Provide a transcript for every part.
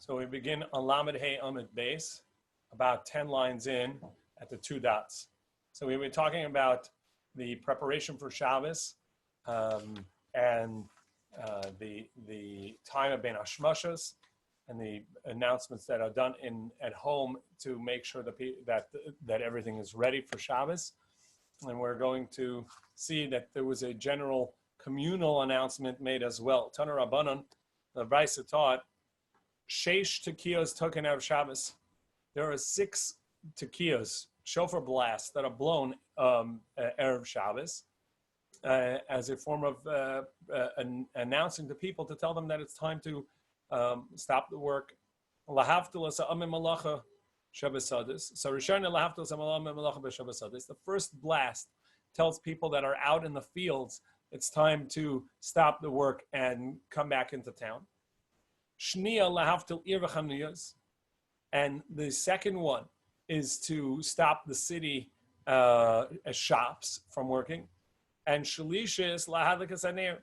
So we begin on Lamed Hey Amid base, about 10 lines in at the 2 dots. So we were talking about the preparation for Shabbos and the time of Ben Hashmashas and the announcements that are done at home to make sure that everything is ready for Shabbos. And we're going to see that there was a general communal announcement made as well. Tana Rabbanan, the Brisa taught, Sheish tekiyos token of Shabbos. There are 6 tekiyos, shofar blasts, that are blown Erev Shabbos as a form of announcing to people to tell them that it's time to stop the work. Lahavtulas amim malacha Shabbasadis. So Rishon lahavtulas amim malacha b'Shabbasadis. The first blast tells people that are out in the fields it's time to stop the work and come back into town. Shniya lahavtul ir v'chanuyos. And the second one is to stop the city shops from working. And shalisha is lahadlikas hanir.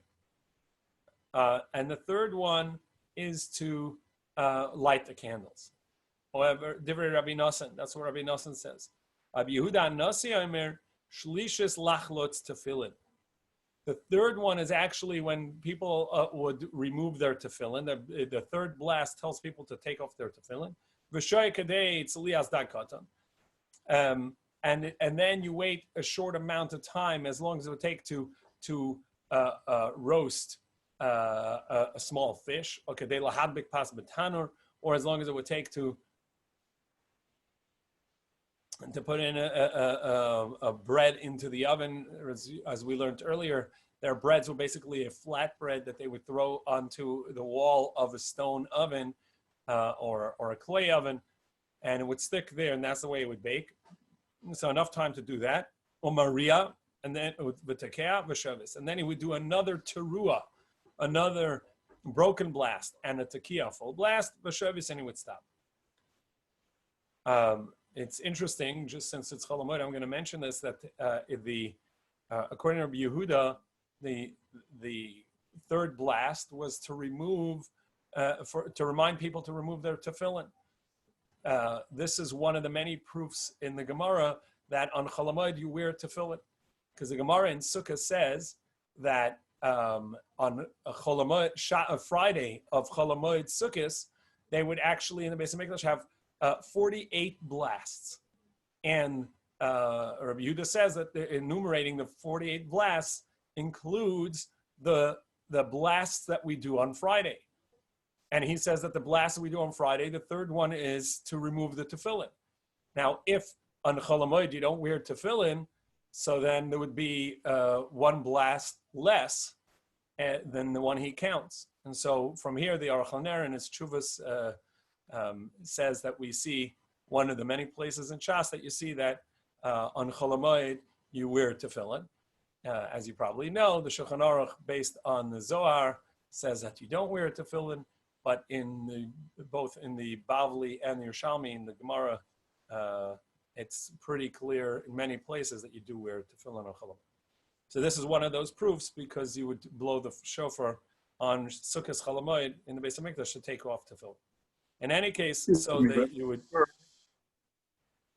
And the third one is to light the candles. However, divrei Rabbi Nosson, that's what Rabbi Nosson says. Rabbi Yehuda Nasi Omer shlishis lachlotz tefillin. The third one is actually when people would remove their tefillin. The third blast tells people to take off their tefillin. And then you wait a short amount of time, as long as it would take to roast a small fish, or as long as it would take to put in a bread into the oven. As we learned earlier, their breads were basically a flat bread that they would throw onto the wall of a stone oven or a clay oven, and it would stick there, and that's the way it would bake. So enough time to do that. Or Maria, and then v'tekea v'shavis, and then he would do another teruah, another broken blast, and a tekiah full blast v'shavis, and he would stop. It's interesting, just since it's Chol Hamoed, I'm going to mention this, that according to Rabbi Yehuda, the third blast was to remove, to remind people to remove their tefillin. This is one of the many proofs in the Gemara that on Chol Hamoed you wear tefillin, because the Gemara in Sukkah says that on a Chol Hamoed, a Friday of Chol Hamoed Sukkos, they would actually in the Beis HaMikdash have 48 blasts, and Rabbi Yehuda says that enumerating the 48 blasts includes the blasts that we do on Friday, and he says that the blasts that we do on Friday, the third one is to remove the tefillin. Now, if on Chol Hamoed you don't wear tefillin, so then there would be one blast less than the one he counts, and so from here the Aruch LaNer in his Tshuvas says that we see one of the many places in Shas that you see that on Chol Hamoed you wear tefillin. As you probably know, the Shulchan Aruch, based on the Zohar, says that you don't wear tefillin, but both in the Bavli and the Yerushalmi, in the Gemara, it's pretty clear in many places that you do wear tefillin on Chol Hamoed. So this is one of those proofs, because you would blow the shofar on Sukkos Chol Hamoed in the Beis HaMikdash to take off tefillin. In any case, so that you would.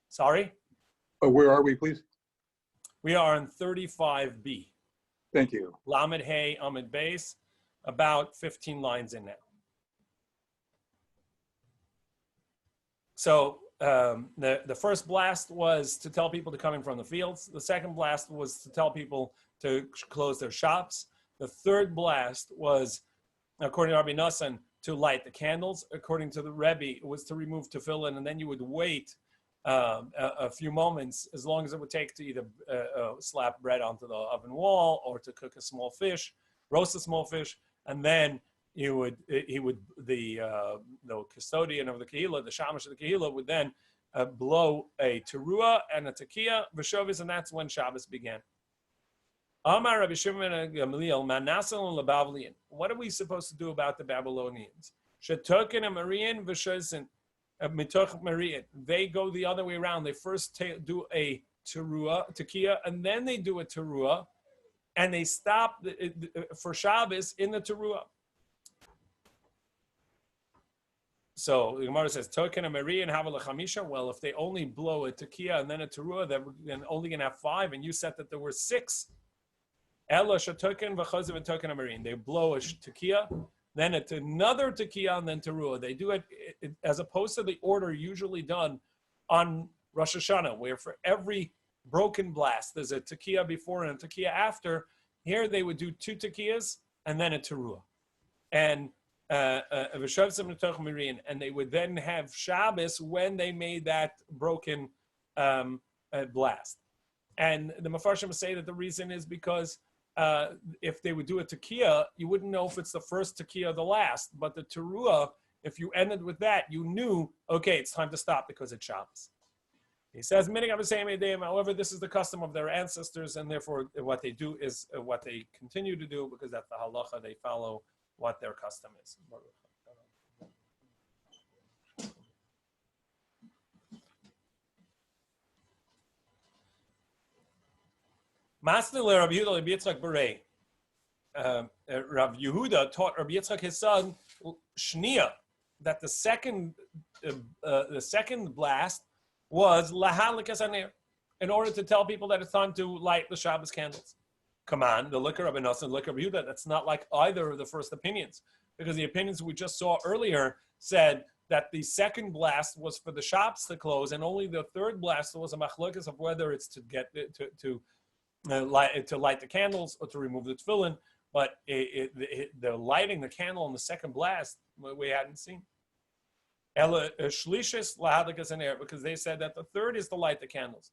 Sorry? Where are we, please? We are on 35b. Thank you. Lamed Hey Amid base, about 15 lines in now. So the first blast was to tell people to come in from the fields. The second blast was to tell people to close their shops. The third blast was, according to Rabbi Nosson, to light the candles. According to the Rebbe, it was to remove tefillin, and then you would wait a few moments, as long as it would take to either slap bread onto the oven wall or to cook a small fish, roast a small fish, and then the custodian of the Kehillah, the Shamash of the Kehillah, would then blow a teruah and a tekiah v'shovis, and that's when Shabbos began. Amar Rabbi Shimon Gamliel, Manasel and Lebavlian. What are we supposed to do about the Babylonians? Shetoken and Marian v'shosin mitoch Marian. They go the other way around. They first do a teruah, tekiah, and then they do a teruah, and they stop for Shabbos in the teruah. So the Gemara says, Token a Mari and Havala Chamisha. Well, if they only blow a tekiah and then a teruah, then only going to have 5, and you said that there were 6. Ella Shatoken v'Choziv and Token a Mari. They blow a tekiah, then it's another tekiah, and then teruah. They do it as opposed to the order usually done on Rosh Hashanah, where for every broken blast, there's a tekiah before and a tekiah after. Here they would do 2 tekiyahs and then a teruah. And and they would then have Shabbos when they made that broken blast. And the Mefarshim say that the reason is because if they would do a tekiah, you wouldn't know if it's the first tekiah or the last. But the teruah, if you ended with that, you knew, okay, it's time to stop because it's Shabbos. He says, however, this is the custom of their ancestors, and therefore what they do is what they continue to do, because that's the halacha. They follow what their custom is. Master Rabbi Yehuda Rabbi Yitzchak Berei. Rabbi Yehuda taught Rabbi Yitzchak his son Shnia that the second blast was lahalikas anir, in order to tell people that it's time to light the Shabbos candles. Come on, the liquor Rabbi Nosson, liquor Rabbi Yehuda, that's not like either of the first opinions, because the opinions we just saw earlier said that the second blast was for the shops to close, and only the third blast was a machlokas of whether it's to get to light the candles or to remove the tefillin. But the lighting the candle on the second blast we hadn't seen. Because they said that the third is to light the candles.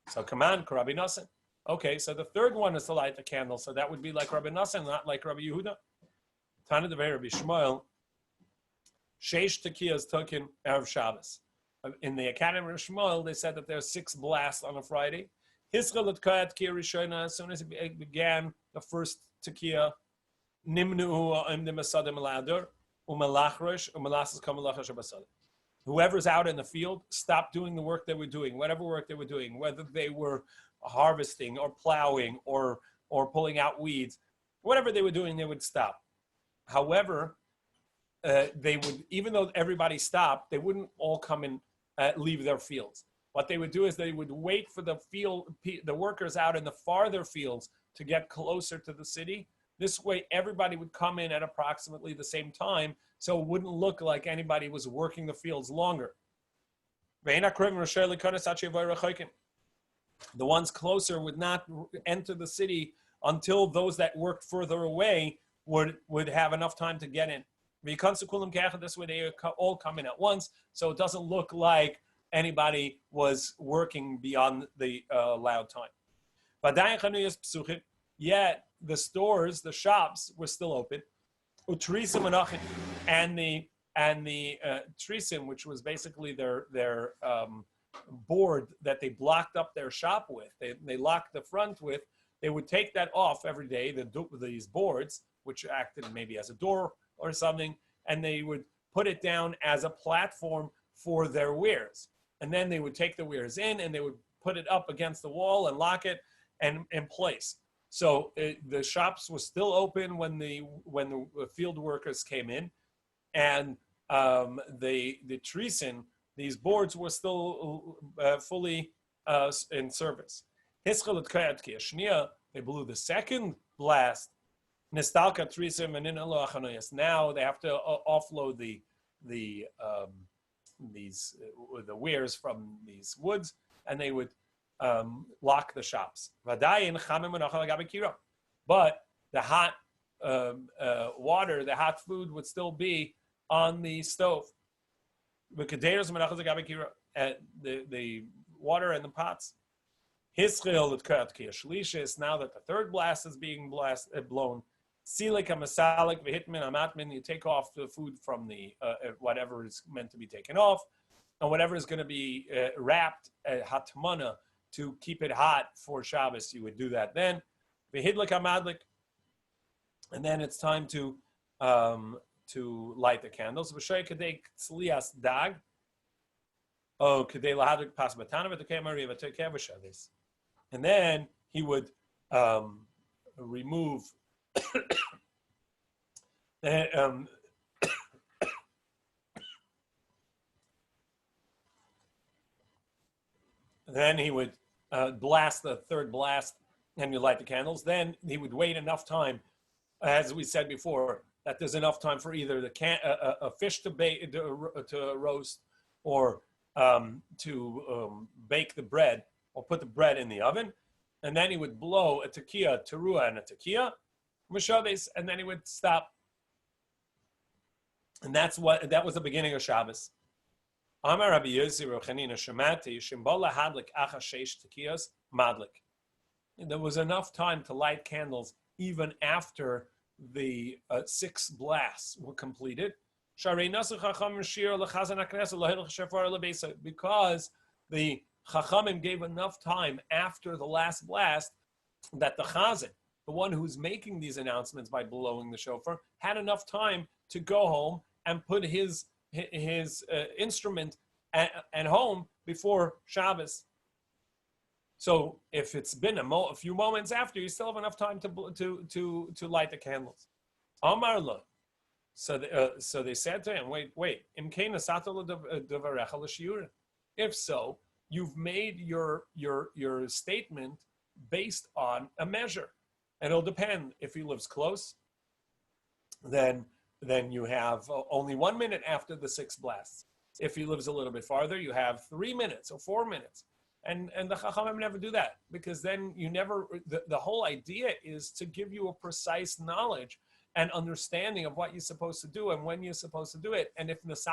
So come on, Rabbi Nosson. Okay, so the third one is to light the candle. So that would be like Rabbi Nosson, not like Rabbi Yehuda. Tana Devei Rabbi Shmuel. Sheish tekiyas token erev Shabbos. In the Academy of Shmuel, they said that there are 6 blasts on a Friday. Hisra l'tkayat tekiyah rishona. As soon as it began, the first tekiyah, nimnu imdim asadim aladur. Whoever's out in the field, stop doing the work they were doing, whatever work they were doing, whether they were harvesting or plowing or pulling out weeds, whatever they were doing, they would stop. However, they would, even though everybody stopped, they wouldn't all come and leave their fields. What they would do is they would wait for the workers out in the farther fields to get closer to the city. This way, everybody would come in at approximately the same time, so it wouldn't look like anybody was working the fields longer. The ones closer would not enter the city until those that worked further away would have enough time to get in. This way, they all come in at once, so it doesn't look like anybody was working beyond the allowed time. Yet the stores, the shops were still open. And the trisim, which was basically their board that they blocked up their shop with, they locked the front with, they would take that off every day, these boards, which acted maybe as a door or something, and they would put it down as a platform for their wares. And then they would take the wares in and they would put it up against the wall and lock it and in place. So the shops were still open when the field workers came in, and the trisin, these boards were still fully in service. They blew the second blast. Nistalka trisim and now they have to offload the wares from these woods, and they would lock the shops. But the hot water, the hot food would still be on the stove. The water and the pots. Now that the third blast is being blown, you take off the food from the whatever is meant to be taken off, and whatever is going to be wrapped hatmana to keep it hot for Shabbos, you would do that then. And then it's time to light the candles. And then he would remove Then he would blast the third blast, and you light the candles. Then he would wait enough time, as we said before, that there's enough time for either a fish to roast, or to bake the bread, or put the bread in the oven. And then he would blow a tekiah, teruah, and a tekiah, and then he would stop. And that was the beginning of Shabbos. Amar Rabbi Yossi Rochanina Shemati Shimbola Hadlik Acha Sheish Tekiyos Madlik. There was enough time to light candles even after the 6 blasts were completed. Because the Chachamim gave enough time after the last blast that the Chazan, the one who's making these announcements by blowing the shofar, had enough time to go home and put his instrument at home before Shabbos. So if it's been a few moments after, you still have enough time to light the candles. Amar lo. So they said to him, wait. If so, you've made your statement based on a measure, and it'll depend. If he lives close, then you have only 1 minute after the 6 blasts. If he lives a little bit farther, you have 3 minutes or 4 minutes. And the Chachamim never do that, because then you never, the whole idea is to give you a precise knowledge and understanding of what you're supposed to do and when you're supposed to do it. And if if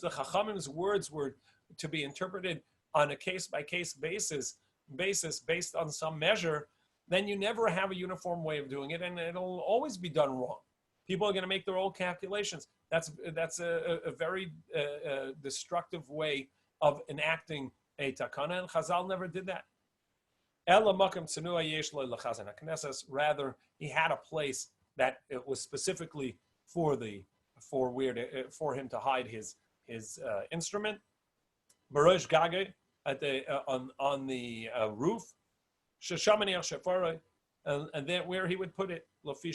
the Chachamim's words were to be interpreted on a case-by-case basis based on some measure, then you never have a uniform way of doing it, and it'll always be done wrong. People are going to make their own calculations. That's a very destructive way of enacting a takana, and Chazal never did that. Rather, he had a place that it was specifically for him to hide his instrument. Barosh Gage on the roof, and then where he would put it, because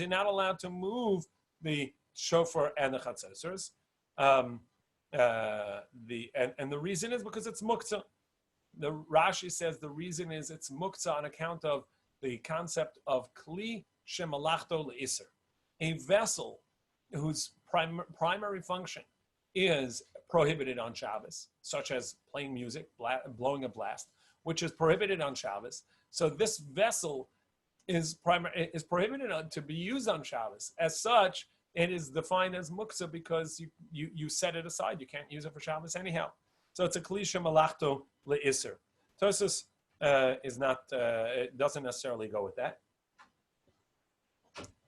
you're not allowed to move the shofar and the chatzosers. And the reason is because it's muktzah. The Rashi says the reason is it's muktzah on account of the concept of kli shemalachto le'iser, a vessel whose primary function is prohibited on Shabbos, such as playing music, blowing a blast, which is prohibited on Shabbos. So this vessel is prohibited to be used on Shabbos. As such, it is defined as muktzah because you set it aside. You can't use it for Shabbos anyhow. So it's a klisha malachto le'iser. Tosus is not, it doesn't necessarily go with that.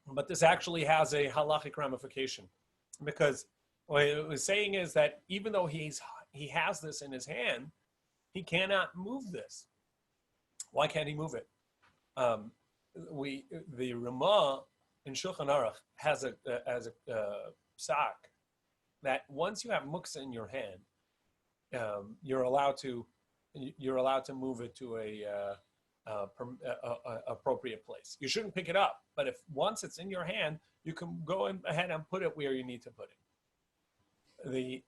But this actually has a halachic ramification, because what it was saying is that even though he has this in his hand, he cannot move this. Why can't he move it? The Ramah in Shulchan Aruch has a psak that once you have muktzah in your hand, you're allowed to move it to a appropriate place. You shouldn't pick it up, but if once it's in your hand, you can go ahead and put it where you need to put it. The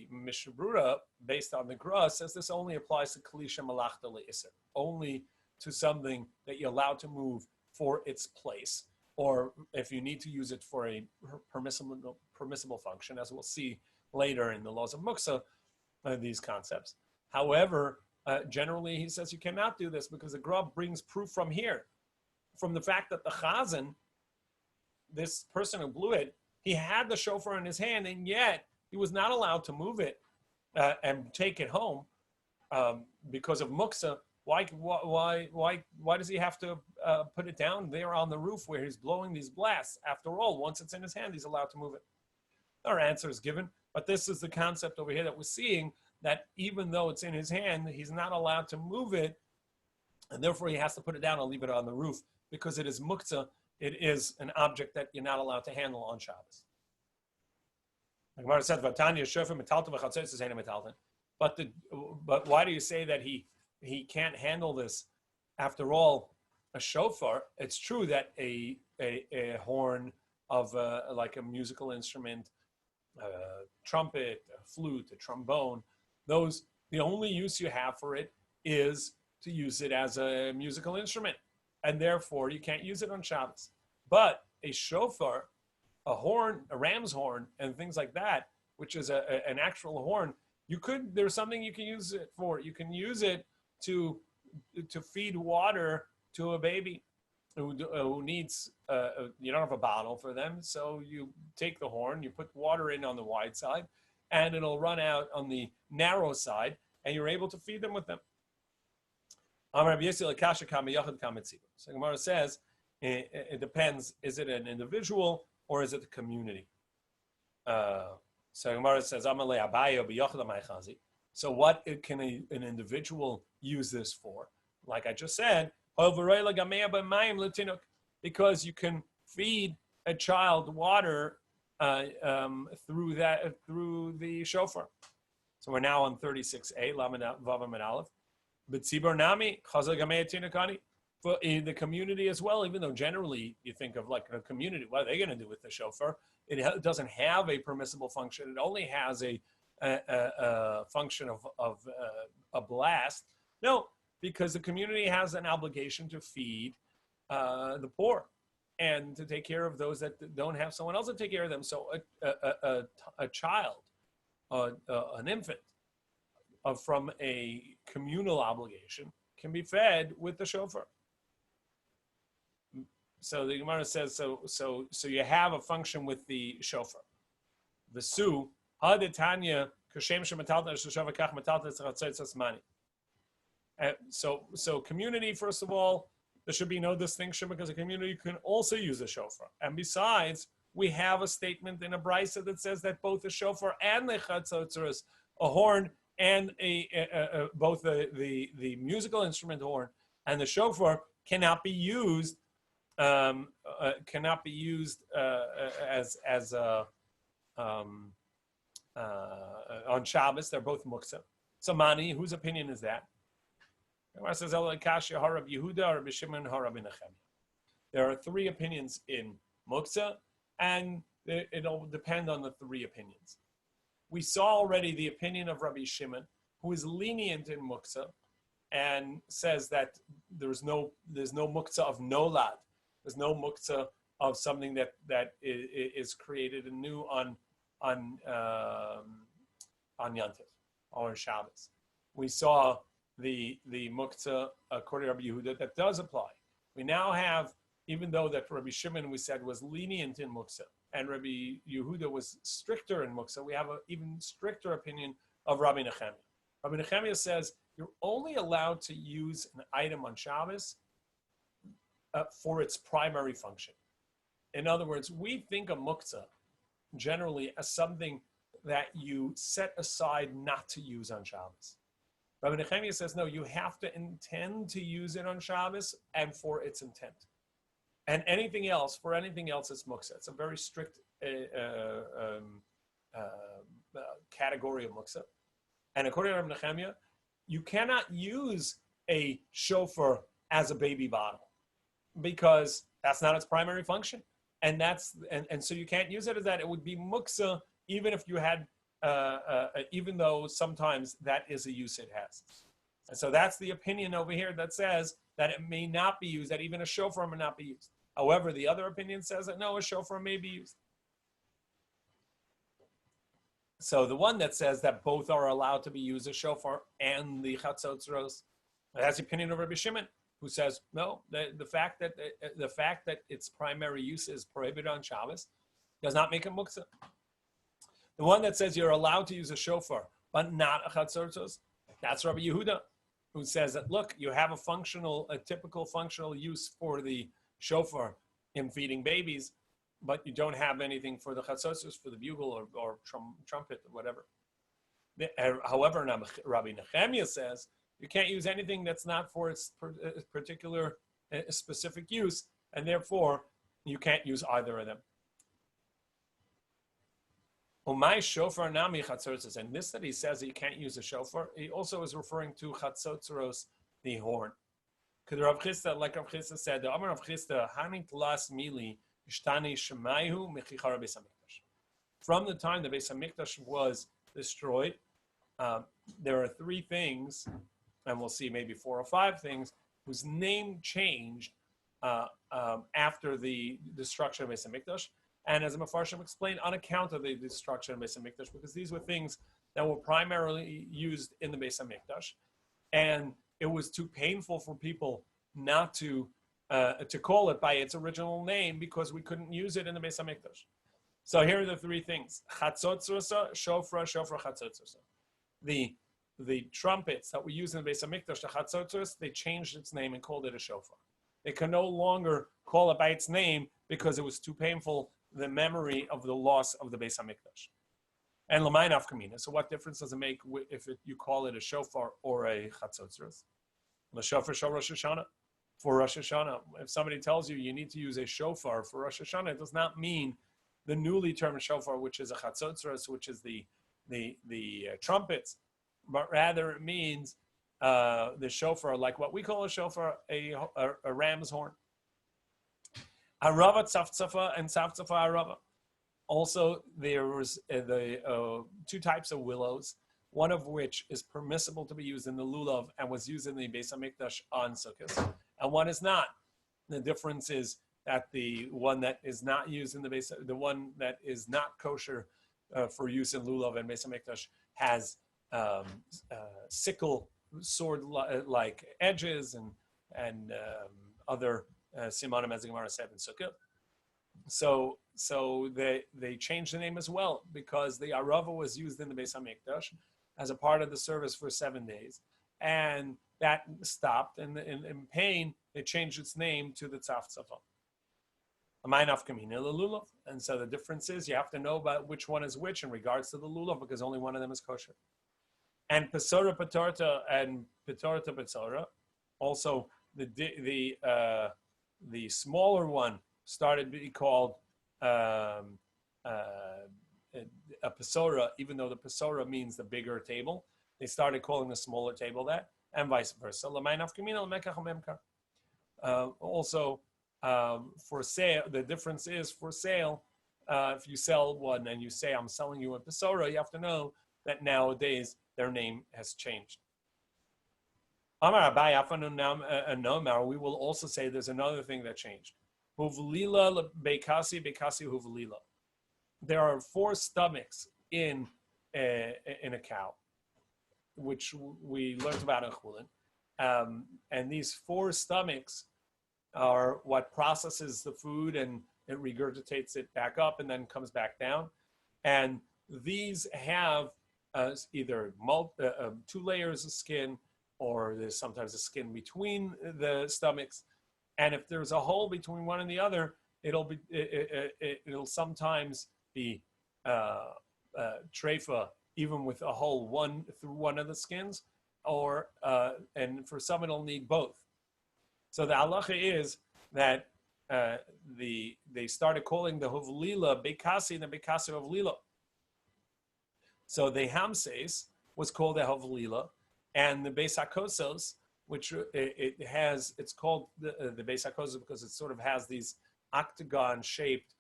Mishnah Brura, based on the Gra, says this only applies to klisha malachta le'iser, only to something that you're allowed to move for its place, or if you need to use it for a permissible function, as we'll see later in the laws of muktzah, these concepts. However, generally he says you cannot do this because the Gra brings proof from here, from the fact that the chazan, this person who blew it, he had the shofar in his hand, and yet he was not allowed to move it and take it home because of muktzah. Why does he have to put it down there on the roof where he's blowing these blasts? After all, once it's in his hand, he's allowed to move it. Our answer is given, but this is the concept over here that we're seeing, that even though it's in his hand, he's not allowed to move it, and therefore he has to put it down and leave it on the roof because it is muktzah. It is an object that you're not allowed to handle on Shabbos. The Gemara said, but why do you say that he can't handle this? After all, a shofar, it's true that a horn of like a musical instrument trumpet, a flute, a trombone, those, the only use you have for it is to use it as a musical instrument. And therefore, you can't use it on Shabbos. But a shofar, a horn, a ram's horn, and things like that, which is an actual horn, there's something you can use it for. You can use it to feed water to a baby who needs, you don't have a bottle for them, so you take the horn, you put water in on the wide side, and it'll run out on the narrow side, and you're able to feed them with them. So Gemara says, it depends, is it an individual or is it the community? So Gemara says, so what can an individual use this for? Like I just said, because you can feed a child water through the shofar. So we're now on 36a, Vavam and Aleph. But Tzibor Nami, for the community as well, even though generally you think of like a community, what are they going to do with the shofar? It doesn't have a permissible function. It only has a function of a blast. No, because the community has an obligation to feed the poor and to take care of those that don't have someone else to take care of them. So a child, an infant, from a communal obligation can be fed with the shofar. So the Gemara says, so you have a function with the shofar. V'su hadetanya kashem shematalta shofar kach matalta tzatzetzas mani. So community, first of all, there should be no distinction because a community can also use a shofar. And besides, we have a statement in a brisa that says that both the shofar and the chatzotzros, a horn, and both the musical instrument horn and the shofar cannot be used on Shabbos. They're both muktzah. So Mani, whose opinion is that? There are three opinions in muktzah, and it'll depend on the three opinions. We saw already the opinion of Rabbi Shimon, who is lenient in muktzah and says that there's no muktzah of nolad. There's no muktzah of something that is created anew on Yantiv or on Shabbos. We saw the muktzah according to Rabbi Yehuda that does apply. We now have, even though that Rabbi Shimon, we said, was lenient in muktzah, and Rabbi Yehuda was stricter in muktzah, we have an even stricter opinion of Rabbi Nechemia. Rabbi Nechemia says you're only allowed to use an item on Shabbos for its primary function. In other words, we think of muktzah generally as something that you set aside not to use on Shabbos. Rabbi Nechemia says, no, you have to intend to use it on Shabbos and for its intent. And anything else, it's muktzah. It's a very strict category of muktzah. And according to Rabbi Nechemia, you cannot use a shofar as a baby bottle because that's not its primary function. And so you can't use it as that. It would be muktzah even if you had, even though sometimes that is a use it has. And so that's the opinion over here that says that it may not be used, that even a shofar may not be used. However, the other opinion says that no, a shofar may be used. So the one that says that both are allowed to be used, a shofar and the chatzotzros, that's the opinion of Rabbi Shimon, who says no, the fact that its primary use is prohibited on Shabbos does not make it muktzah. The one that says you're allowed to use a shofar but not a chatzotzros, that's Rabbi Yehuda, who says that look, you have a typical functional use for the shofar in feeding babies, but you don't have anything for the chatzotzros, for the bugle or trumpet or whatever. However, Rabbi Nechemia says you can't use anything that's not for its particular specific use, and therefore you can't use either of them. Umay shofar nami chatzotzros, and this that he says that you can't use a shofar, he also is referring to chatzotzros, the horn. Because Rav Chisda, like Rav Chisda said, the Amar Rav Chisda, Hanit las mili, ishtani shemayhu mechichara beis hamikdash. from the time the Beis Hamikdash was destroyed, there are three things, and we'll see maybe 4 or 5 things, whose name changed after the destruction of Beis Hamikdash. And as the Mefarshim explained, on account of the destruction of Beis Hamikdash, because these were things that were primarily used in the Beis Hamikdash, and it was too painful for people not to call it by its original name because we couldn't use it in the Beis Hamikdash. So here are the 3 things: Chatzotzrasa, Shofra, Shofra, Chatzotzrasa. The trumpets that we use in the Beis Hamikdash, the Chatzotzros, they changed its name and called it a shofar. They can no longer call it by its name because it was too painful, the memory of the loss of the Beis Hamikdash. And L'may nafkamina. So what difference does it make if you call it a shofar or a Chatzotzros? The shofar shel Rosh Hashanah. For Rosh Hashanah, if somebody tells you you need to use a shofar for Rosh Hashanah, it does not mean the newly termed shofar, which is a Chatzotzros, which is the trumpets, but rather it means the shofar, like what we call a shofar, a ram's horn. Arava tzafzafa and tzafzafa arava. Also, there was the 2 types of willows, one of which is permissible to be used in the lulav and was used in the Beis Hamikdash on Sukkot, and one is not. The difference is that the one that is not used in the one that is not kosher for use in lulav and Beis Hamikdash has sickle sword-like edges and other simanim, as the Gemara said in Sukkot. So they changed the name as well because the arava was used in the Beis Hamikdash as a part of the service for 7 days, and that stopped. And in pain, they changed its name to the tzafzafa. And so the difference is you have to know about which one is which in regards to the lulav because only one of them is kosher. And pesora petorta and petorta pesora, also the smaller one started to be called a pesora, even though the pesora means the bigger table. They started calling the smaller table that, and vice versa. Also, for sale, the difference is for sale. If you sell one and you say, I'm selling you a pesora, you have to know that nowadays their name has changed. We will also say there's another thing that changed. There are 4 stomachs in a cow, which we learned about in Chulin. And these 4 stomachs are what processes the food and it regurgitates it back up and then comes back down. And these have either 2 layers of skin, or there's sometimes a skin between the stomachs. And if there's a hole between one and the other, it'll sometimes be treifa, even with a hole through one of the skins, or and for some it'll need both. So the halacha is that they started calling the hovlila bekasi and the bekasi hovlila. So the hamses was called the hovlila, and the beis hakosos, which it's called the beis hakosos because it sort of has these octagon-shaped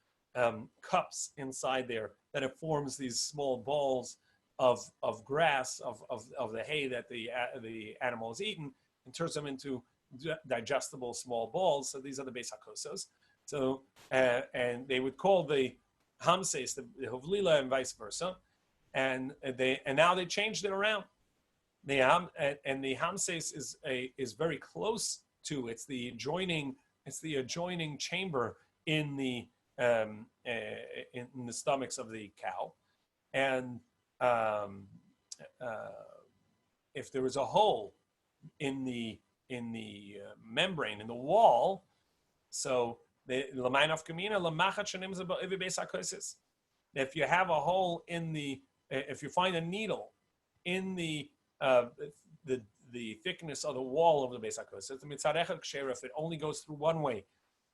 cups inside there that it forms these small balls of grass of the hay that the animal is eaten and turns them into digestible small balls. So these are the beis hakosos. So and they would call the hamses the hovlila and vice versa, and now they changed it around. The hamses is very close to it's the adjoining chamber in the stomachs of the cow, and if there was a hole in the membrane in the wall, so if you have a hole if you find a needle in the thickness of the wall of the beis hakosos, if it only goes through one way,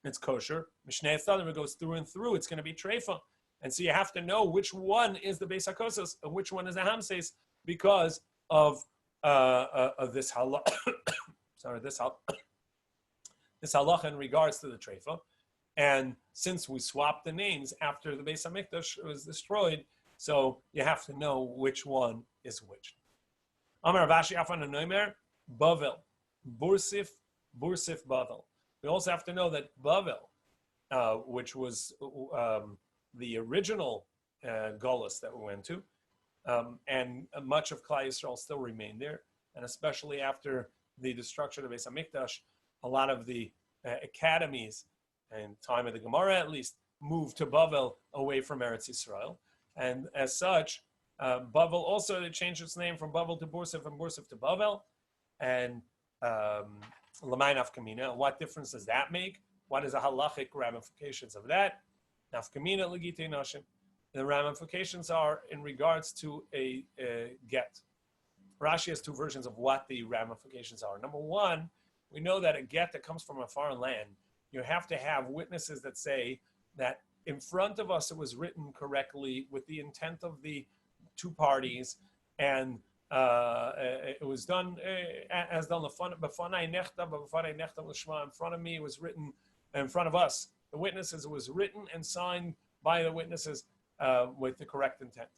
it's kosher. If it goes through and through, it's going to be treifa. And so you have to know which one is the beis hakosos and which one is the hamses because of this halacha. This halacha in regards to the treifa. And since we swapped the names after the Beis Hamikdash was destroyed, so you have to know which one is which. Amar Vashi Afan Noimer, Bavel, Bursif Bavel. We also have to know that Bavel, which was the original Golis that we went to, and much of Klal Yisrael still remained there, and especially after the destruction of Beis Hamikdash, a lot of the academies, and time of the Gemara at least, moved to Bavel away from Eretz Yisrael. And as such, Bavel also, it changed its name from Bavel to Bursif and Bursif to Bavel. And L'may nafkamina, what difference does that make? What is the halachic ramifications of that? Nafkamina l'gitei nashim. The ramifications are in regards to a get. Rashi has two versions of what the ramifications are. Number one, we know that a get that comes from a foreign land, you have to have witnesses that say that in front of us it was written correctly with the intent of the two parties, and it was done as done in front of me. It was written in front of us, the witnesses. It was written and signed by the witnesses with the correct intent.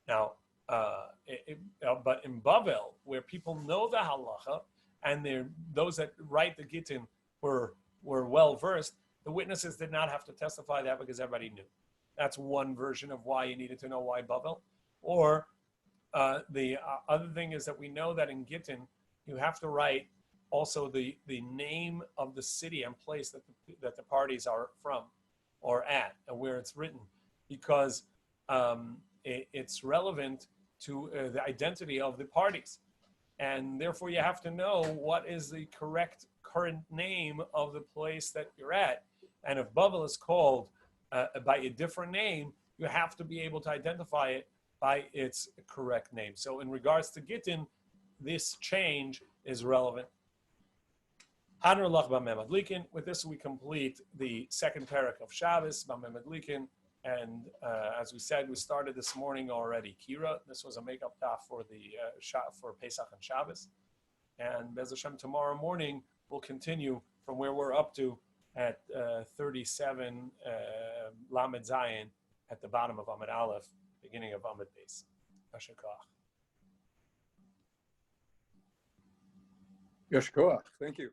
Now, but in Bavel, where people know the halacha and those that write the gittin were well versed, the witnesses did not have to testify that because everybody knew. That's one version of why you needed to know why Bavel. Or the other thing is that we know that in Gittin, you have to write also the name of the city and place that the parties are from or at and where it's written, because it's relevant to the identity of the parties. And therefore you have to know what is the correct current name of the place that you're at. And if Bavel is called by a different name, you have to be able to identify it by its correct name. So in regards to Gittin, this change is relevant. With this, we complete the second parak of Shabbos, Bameh Madlikin. And as we said, we started this morning already Kira. This was a makeup daf for for Pesach and Shabbos. And Bez Hashem, tomorrow morning, we'll continue from where we're up to at 37 Lamed Zayin at the bottom of Amud Aleph, beginning of Amud Beis. Yasher Koach. Yeshua, thank you.